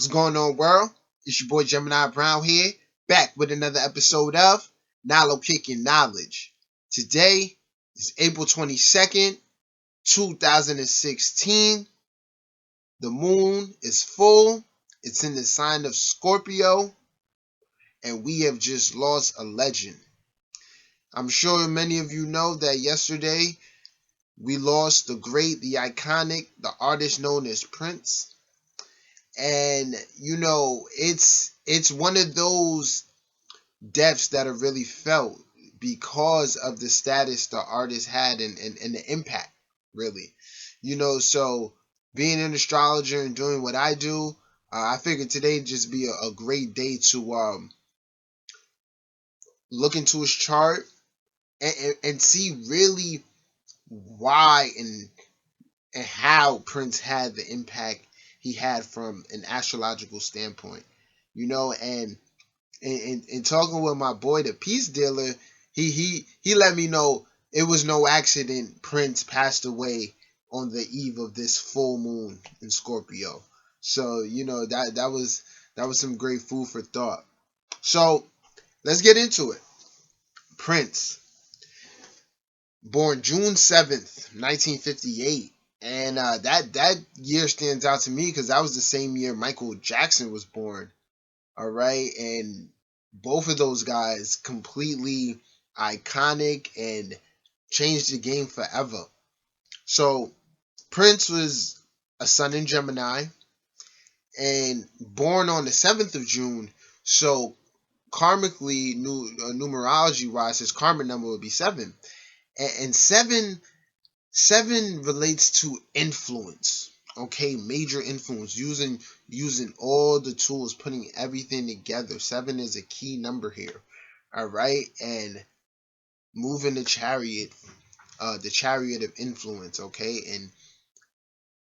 What's going on, world? It's your boy Gemini Brown here, back with another episode of Nalo Kicking Knowledge. Today is April 22nd, 2016. The moon is full. It's in the sign of Scorpio, and we have just lost a legend. I'm sure many of you know that yesterday we lost the great, the iconic, the artist known as Prince. And it's one of those deaths that are really felt because of the status the artist had and the impact, really. So being an astrologer and doing what I do, I figured today just be a great day to look into his chart and see really why and how Prince had the impact he had from an astrological standpoint. And talking with my boy, the peace dealer, he let me know it was no accident Prince passed away on the eve of this full moon in Scorpio. So that was some great food for thought. So let's get into it. Prince, born June 7th, 1958. And that year stands out to me because that was the same year Michael Jackson was born. All right, and both of those guys completely iconic and changed the game forever. So Prince was a sun in Gemini and born on the 7th of June. So karmically, numerology wise, his karmic number would be seven, and seven relates to influence. Okay, major influence, using all the tools, putting everything together. Seven is a key number here. All right, and moving the chariot of influence. Okay,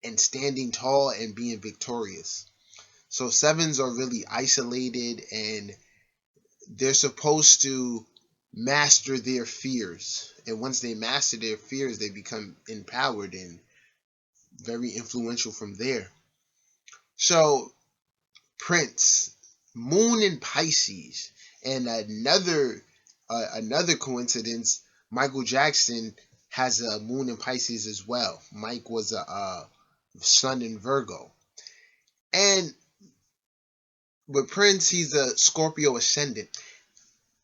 and standing tall and being victorious. So sevens are really isolated, and they're supposed to master their fears. And once they master their fears, they become empowered and very influential from there. So Prince, Moon in Pisces, and another coincidence. Michael Jackson has a Moon in Pisces as well. Mike was a Sun in Virgo, and with Prince, he's a Scorpio ascendant,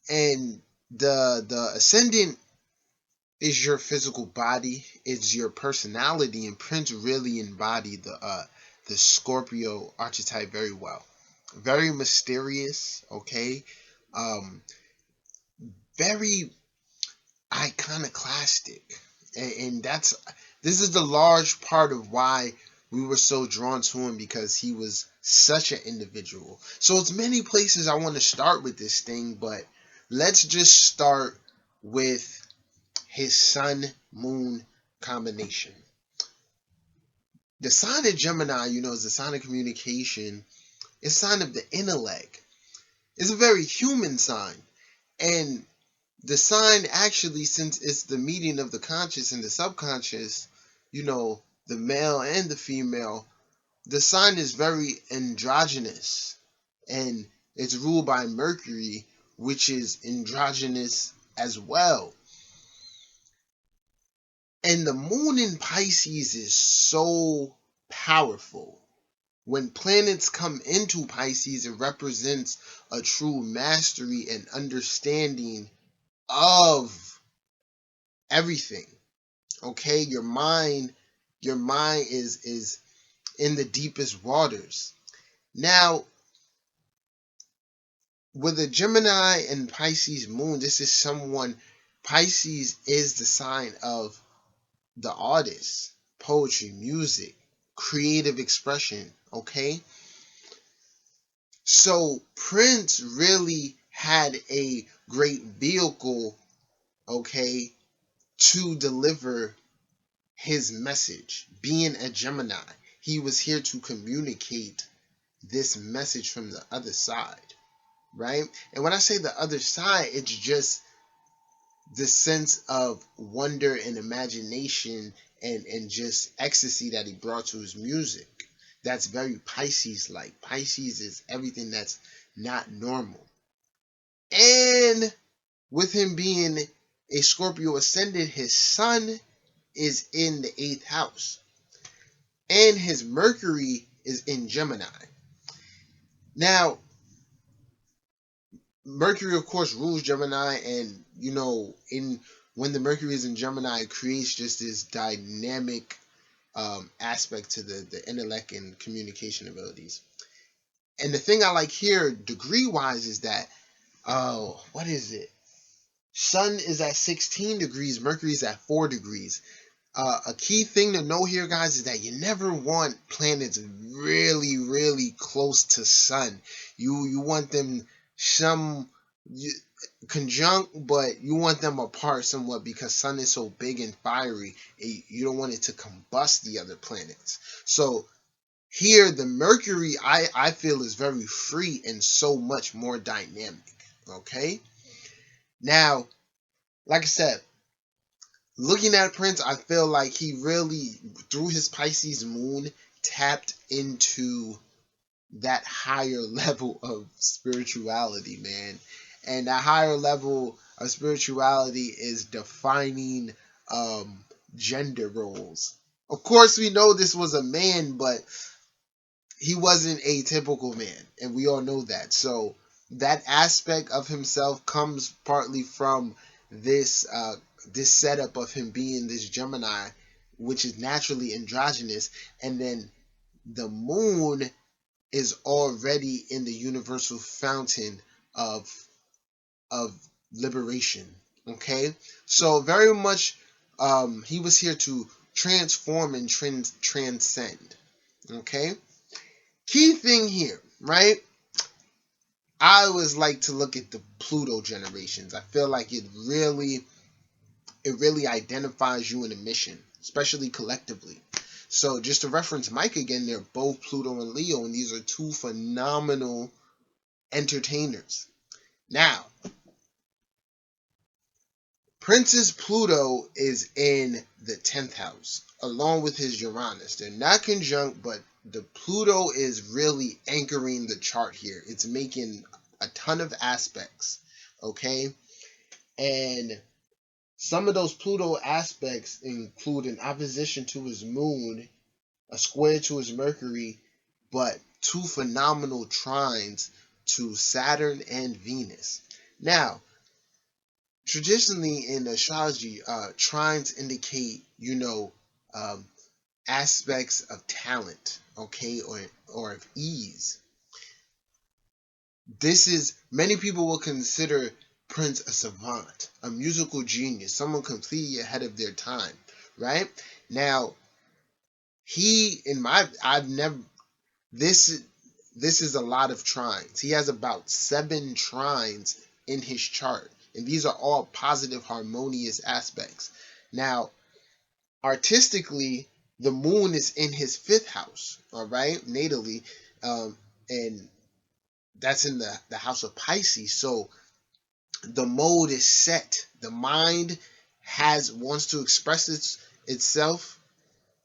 and the ascendant is your physical body, it's your personality, and Prince really embodied the Scorpio archetype very well. Very mysterious, okay, um, very iconoclastic, and this is the large part of why we were so drawn to him, because he was such an individual. So it's many places I want to start with this thing, but let's just start with his sun moon combination. The sign of Gemini, is the sign of communication. It's a sign of the intellect. It's a very human sign. And the sign, actually, since it's the meeting of the conscious and the subconscious, the male and the female, the sign is very androgynous. And it's ruled by Mercury, which is androgynous as well. And the moon in Pisces is so powerful. When planets come into Pisces, it represents a true mastery and understanding of everything. Okay, your mind is in the deepest waters. Now, with a Gemini and Pisces moon, this is someone. Pisces is the sign of the artist, poetry, music, creative expression, okay? So Prince really had a great vehicle, okay, to deliver his message. Being a Gemini, he was here to communicate this message from the other side, right? And when I say the other side, it's just the sense of wonder and imagination and just ecstasy that he brought to his music. that's very Pisces-like. Pisces is everything that's not normal. And with him being a Scorpio ascendant, his sun is in the 8th house. And his Mercury is in Gemini. Now, Mercury, of course, rules Gemini, and when the Mercury is in Gemini, it creates just this dynamic aspect to the intellect and communication abilities. And the thing I like here, degree wise, is that what is it? Sun is at 16 degrees, Mercury is at 4 degrees. A key thing to know here, guys, is that you never want planets really, really close to Sun. You want them conjunct, but you want them apart somewhat because Sun is so big and fiery. You don't want it to combust the other planets. So here, the Mercury, I feel, is very free and so much more dynamic. Okay? Now, like I said, looking at Prince, I feel like he really, through his Pisces moon, tapped into that higher level of spirituality, man. And that higher level of spirituality is defining gender roles. Of course, we know this was a man, but he wasn't a typical man, and we all know that. So that aspect of himself comes partly from this setup of him being this Gemini, which is naturally androgynous, and then the moon is already in the universal fountain of of liberation. Okay, so very much he was here to transform and transcend. Okay, key thing here, right? I always like to look at the Pluto generations. I feel like it really identifies you in a mission, especially collectively. So just to reference Mike again, they're both Pluto and Leo, and these are two phenomenal entertainers. Now, Prince's Pluto is in the 10th house, along with his Uranus. They're not conjunct, but the Pluto is really anchoring the chart here. It's making a ton of aspects, okay? And some of those Pluto aspects include an opposition to his moon, a square to his Mercury, but two phenomenal trines to Saturn and Venus. Now, traditionally in astrology, trines indicate, aspects of talent, okay, or of ease. Many people will consider Prince a savant, a musical genius, someone completely ahead of their time, right? Now, I've never, this is a lot of trines. He has about 7 trines in his chart, and these are all positive, harmonious aspects. Now, artistically, the moon is in his 5th house, all right, natally, and that's in the house of Pisces. So the mode is set. The mind wants to express itself,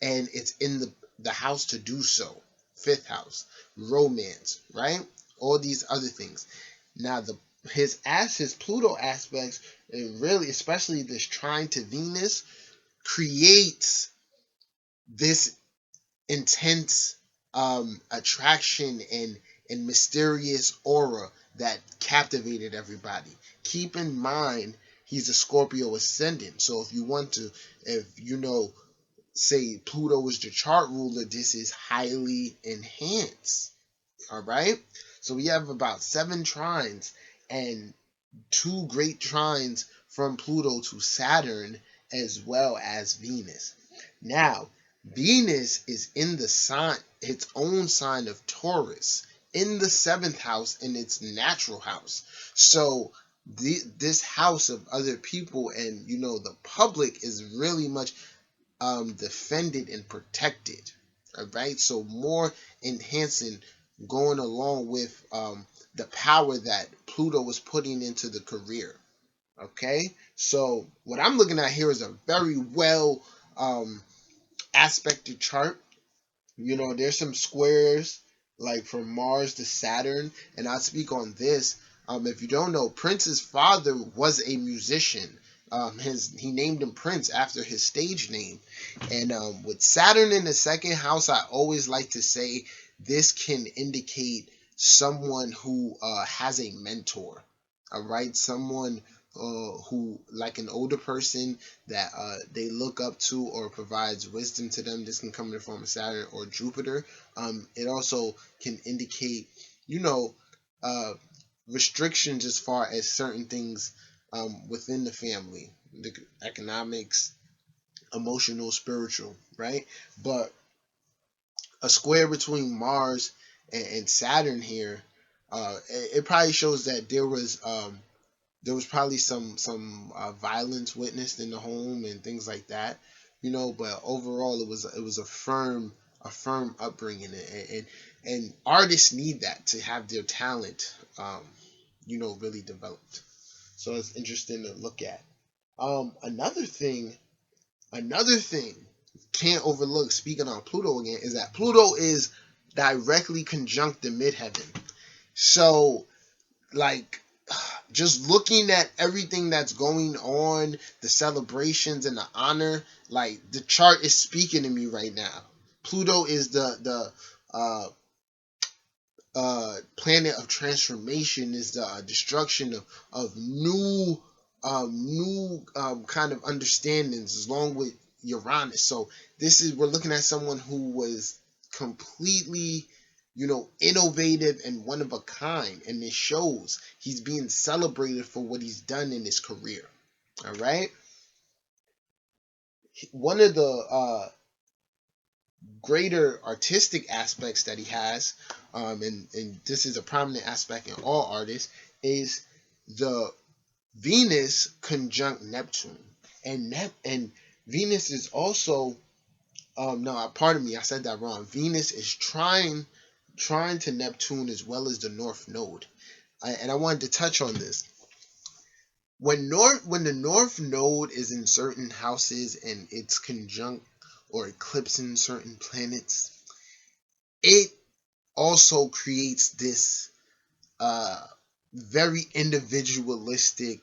and it's in the house to do so. 5th house, romance, right? All these other things. Now his Pluto aspects, and really especially this trine to Venus, creates this intense attraction and mysterious aura that captivated everybody. Keep in mind, he's a Scorpio ascendant. So say Pluto is the chart ruler, this is highly enhanced. All right. So we have about 7 trines and 2 great trines from Pluto to Saturn as well as Venus. Now, Venus is in its own sign of Taurus, in the 7th house, in its natural house. So this house of other people and the public is really much defended and protected. All right, so more enhancing, going along with the power that Pluto was putting into the career. Okay, so what I'm looking at here is a very well aspected chart. There's some squares like from Mars to Saturn, and I speak on this. If you don't know, Prince's father was a musician. He named him Prince after his stage name. And with Saturn in the second house, I always like to say this can indicate someone who has a mentor. All right, someone who, like an older person that they look up to or provides wisdom to them. This can come in the form of Saturn or Jupiter. It also can indicate, you know, uh, restrictions as far as certain things within the family, the economics, emotional, spiritual, right? But a square between Mars and Saturn here, it probably shows that there was probably some violence witnessed in the home and things like that, But overall, it was a firm upbringing, and artists need that to have their talent, really developed. So it's interesting to look at. Another thing can't overlook. Speaking on Pluto again, is that Pluto is directly conjunct the midheaven. So, like, just looking at everything that's going on, the celebrations and the honor, like, the chart is speaking to me right now. Pluto is the planet of transformation, is the destruction of new kind of understandings, along with Uranus. So we're looking at someone who was completely, innovative and one of a kind, and it shows he's being celebrated for what he's done in his career. All right. One of the greater artistic aspects that he has, and this is a prominent aspect in all artists, is the Venus conjunct Neptune, and Venus is also, no, pardon me, I said that wrong. Venus is trying to Neptune as well as the North Node, and I wanted to touch on this. When the North Node is in certain houses and it's conjunct or eclipsing certain planets, it also creates this very individualistic,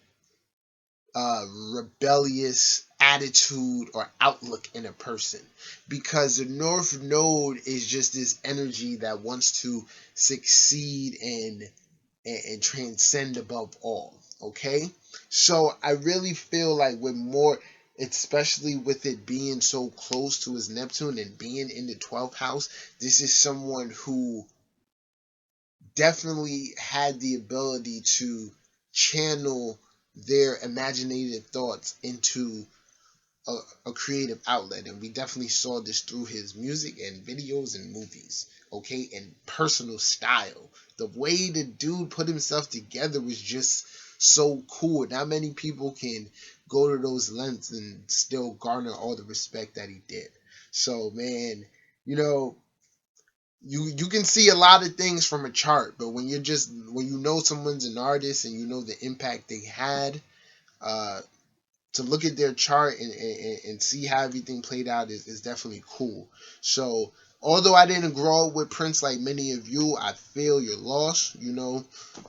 rebellious attitude or outlook in a person, because the North Node is just this energy that wants to succeed and transcend above all. Okay, so I really feel like with more, especially with it being so close to his Neptune and being in the 12th house, this is someone who definitely had the ability to channel their imaginative thoughts into a creative outlet, and we definitely saw this through his music and videos and movies. Okay, and personal style, the way the dude put himself together was just so cool. Not many people can go to those lengths and still garner all the respect that he did. So, man, you know you can see a lot of things from a chart, but when you know someone's an artist and you know the impact they had, uh, to look at their chart and see how everything played out is definitely cool. So, although I didn't grow up with Prince like many of you, I feel your loss.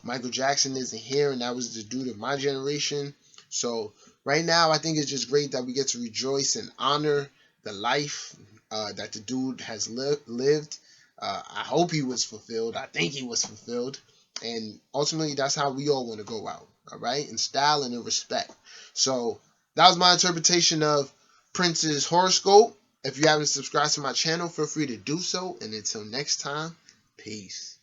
Michael Jackson isn't here, and that was the dude of my generation. So, right now, I think it's just great that we get to rejoice and honor the life that the dude has lived. I hope he was fulfilled. I think he was fulfilled. And ultimately, that's how we all want to go out, all right? In style and in respect. So, that was my interpretation of Prince's horoscope. If you haven't subscribed to my channel, feel free to do so. And until next time, peace.